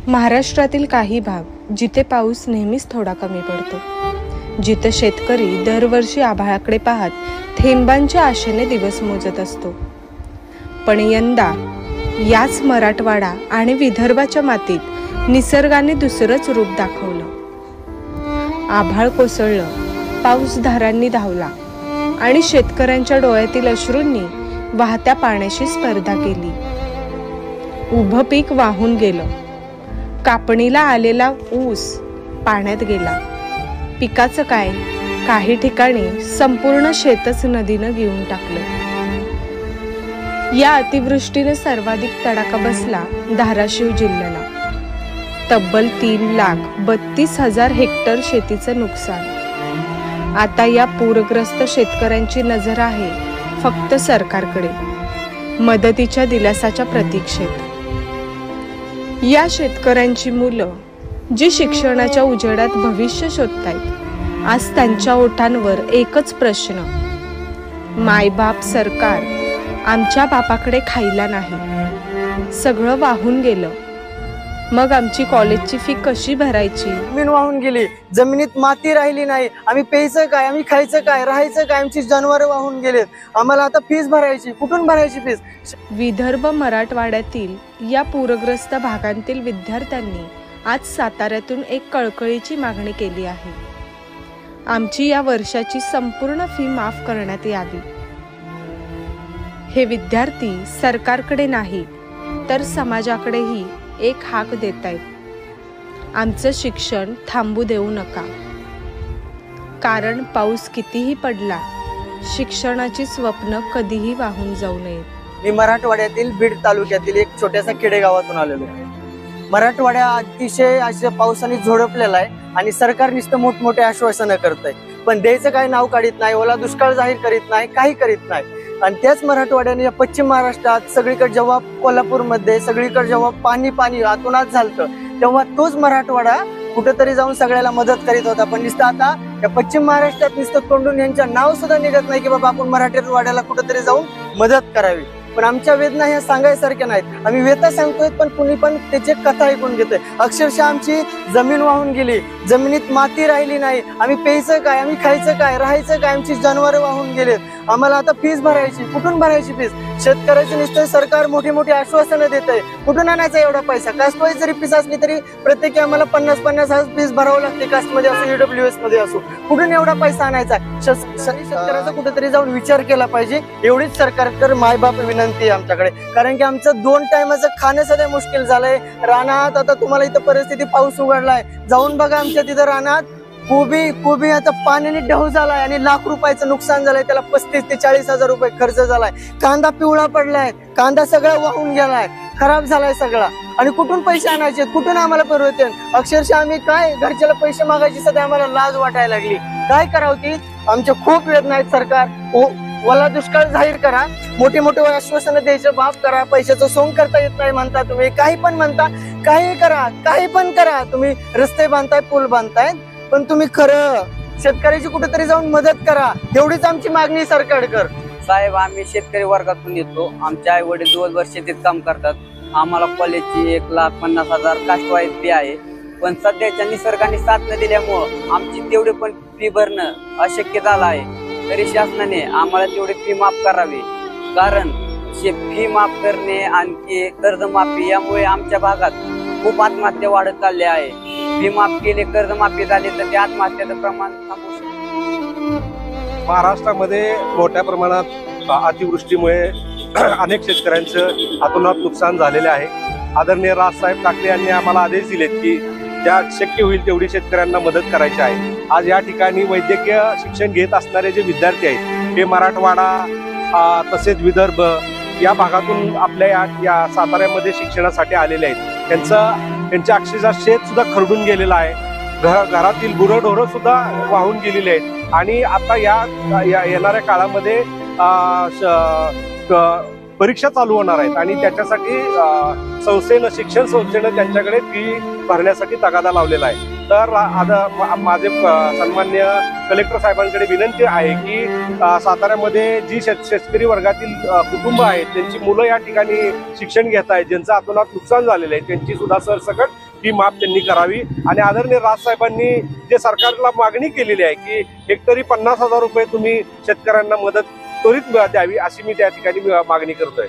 महाराष्ट्रातील काही भाग जिथे पाऊस नेहमीच थोडा कमी पडतो, जिथे शेतकरी दरवर्षी आभाळाकडे पाहत थेंबांच्या आशेने दिवस मोजत असतो, पण यंदा याच मराठवाडा आणि विदर्भाच्या मातीत निसर्गाने दुसरंच रूप दाखवलं. आभाळ कोसळलं, पाऊस धारांनी धावला आणि शेतकऱ्यांच्या डोळ्यातील अश्रूंनी वाहत्या पाण्याशी स्पर्धा केली. उभं पीक वाहून गेलं, कापणीला आलेला ऊस पाण्यात गेला. पिकाचं काय, काही ठिकाणी संपूर्ण शेतच नदीनं घेऊन टाकलं. या अतिवृष्टीने सर्वाधिक तडाखा बसला धाराशिव जिल्ह्याला. तब्बल 3,32,000 हेक्टर शेतीचं नुकसान. आता या पूरग्रस्त शेतकऱ्यांची नजर आहे फक्त सरकारकडे, मदतीच्या दिलासाच्या प्रतीक्षेत. या शेतकऱ्यांची मुलं जी शिक्षणाच्या उजेडात भविष्य शोधतायत, आज त्यांच्या ओठांवर एकच प्रश्न: मायबाप सरकार, आमच्या बापाकडे खायला नाही. सगळं वाहून गेलं, मग आमची कॉलेजची फी कशी भरायची? जमीन वाहून गेली, जमिनीत माती राहिली नाही. आम्ही प्यायचं काय, आम्ही खायचं काय, राहायचं काय? आमची जनावरं वाहून गेलेत. आम्हाला आता फीस भरायची, कुठून भरायची फीस? विदर्भ मराठवाड्यातील या पूरग्रस्त भागांतील विद्यार्थ्यांनी आज साताऱ्यातून एक कळकळीची मागणी केली आहे. आमची या वर्षाची संपूर्ण फी माफ करण्यात यावी. हे विद्यार्थी सरकारकडे नाही तर समाजाकडेही एक हाक देत आहेत: आमचं शिक्षण थांबू देऊ नका. कारण पाऊस कितीही पडला, शिक्षणाची स्वप्न कधीही वाहून जाऊ नयेत. मी मराठवाड्यातील बीड तालुक्यातील एक छोट्याशा खेडेगावातून आलेलो आहे. मराठवाड्या अतिशय अशा पावसाने झोडपलेला आहे आणि सरकार नुसतं मोठमोठे आश्वासनं करत आहे, पण द्यायचं काय नाव काढत नाही, ओला दुष्काळ जाहीर करीत नाही, काही करीत नाही. आणि त्याच मराठवाड्याने पश्चिम महाराष्ट्रात सगळीकडे जेव्हा कोल्हापूरमध्ये सगळीकडे जेव्हा पाणी आतूनात झालतं, तेव्हा तोच मराठवाडा कुठेतरी जाऊन सगळ्याला मदत करीत होता. पण नुसतं आता या पश्चिम महाराष्ट्रात नुसतं तोंडून यांचं नाव सुद्धा निघत नाही की बाबा आपण मराठवाड्याला कुठेतरी जाऊन मदत करावी. पण आमच्या वेदना ह्या सांगायसारख्या नाहीत. आम्ही वेता सांगतोय, पण कुणी पण त्याची कथा ऐकून घेतोय. अक्षरशः आमची जमीन वाहून गेली, जमिनीत माती राहिली नाही. आम्ही प्यायचं काय, आम्ही खायचं काय, राहायचं काय? आमची जनावरं वाहून गेलेत. आम्हाला आता फीस भरायची, कुठून भरायची फीस? शेतकऱ्याचे नुसतं सरकार मोठी मोठी आश्वासनं देत आहे. कुठून आणायचा एवढा पैसा? कास्टवाईज जरी फीस असली तरी प्रत्येकी आम्हाला 50,000 फीस भरावं लागते, कास्टमध्ये असो EWS मध्ये असो. कुठून एवढा पैसा आणायचा? शेतकऱ्याचा कुठेतरी जाऊन विचार केला पाहिजे. एवढीच सरकारकडे मायबाप विनंती आहे आमच्याकडे. कारण की आमचं 2 टायमाचं खाणं सध्या मुश्किल झालंय. रानात आता तुम्हाला इथं परिस्थिती, पाऊस उघडलाय, जाऊन बघा आमच्या तिथं रानात कोबी आता पाण्याने ढव झालाय आणि लाख रुपयाचं नुकसान झालंय. त्याला 35,000 ते 40,000 रुपये खर्च झालाय. कांदा पिवळा पडलाय, कांदा सगळा वाहून गेलाय, खराब झालाय सगळा. आणि कुठून पैसे आणायचे, कुठून आम्हाला परवडते? अक्षरशः आम्ही काय घरच्याला पैसे मागायची सध्या आम्हाला लाज वाटायला लागली. काय करावं की आमच्या खूप वेदना आहेत. सरकार ओला दुष्काळ जाहीर करा, मोठे मोठे आश्वासनं द्यायचं, माफ करा. पैशाचं सोंग करता येत नाही म्हणता तुम्ही, काही पण म्हणता, काही करा, काही पण करा. तुम्ही रस्ते बांधताय, पूल बांधताय, पण तुम्ही खरं शेतकऱ्याची कुठेतरी जाऊन मदत करा. एवढीच आमची मागणी सरकारकर. साहेब, आम्ही शेतकरी वर्गातून येतो. आमचे आई वडील दिवसभर शेतीत काम करतात. आम्हाला कॉलेजची 1,50,000 कास्टवाईज फी आहे. पण सध्याच्या निसर्गाने साथ न दिल्यामुळं आमची तेवढे पण फी भरणं अशक्य झालं आहे. तरी शासनाने आम्हाला तेवढी फी माफ करावी. कारण फी माफ करणे आणखी कर्जमाफी यामुळे आमच्या भागात खूप आत्महत्या वाढत चालले आहे. फी माफ केले, कर्जमाफी झाली तर ते आत्महत्याचं प्रमाण थांबू शकते. महाराष्ट्रामध्ये मोठ्या प्रमाणात अतिवृष्टीमुळे अनेक शेतकऱ्यांचं अतोनात नुकसान झालेले आहे. आदरणीय राजसाहेब ठाकरे यांनी आम्हाला आदेश दिलेत की ज्या शक्य होईल तेवढी शेतकऱ्यांना मदत करायची आहे. आज या ठिकाणी वैद्यकीय शिक्षण घेत असणारे जे विद्यार्थी आहेत, हे मराठवाडा तसेच विदर्भ या भागातून आपल्या या साताऱ्यामध्ये शिक्षणासाठी आलेले आहेत. त्यांच्या अक्षरशः शेत सुद्धा खरडून गेलेलं आहे. घरातील गुरंढोरं सुद्धा वाहून गेलेली आहेत. आणि आता या येणाऱ्या काळामध्ये परीक्षा चालू होणार आहेत आणि त्याच्यासाठी शिक्षण संस्थेनं त्यांच्याकडे फी भरण्यासाठी तगादा लावलेला आहे. तर माझे सन्मान्य कलेक्टर साहेबांकडे विनंती आहे की साताऱ्यामध्ये जी शेतकरी वर्गातील कुटुंब आहेत, त्यांची मुलं या ठिकाणी शिक्षण घेत आहेत, ज्यांचं अतोनात नुकसान झालेलं आहे, त्यांची सुद्धा सरसकट ती माफ त्यांनी करावी आणि आदरणीय राजसाहेबांनी जे सरकारला मागणी केलेली आहे की हेक्टरी 50,000 रुपये तुम्ही शेतकऱ्यांना मदत त्वरित द्यावी अशी मी त्या ठिकाणी मागणी करतोय.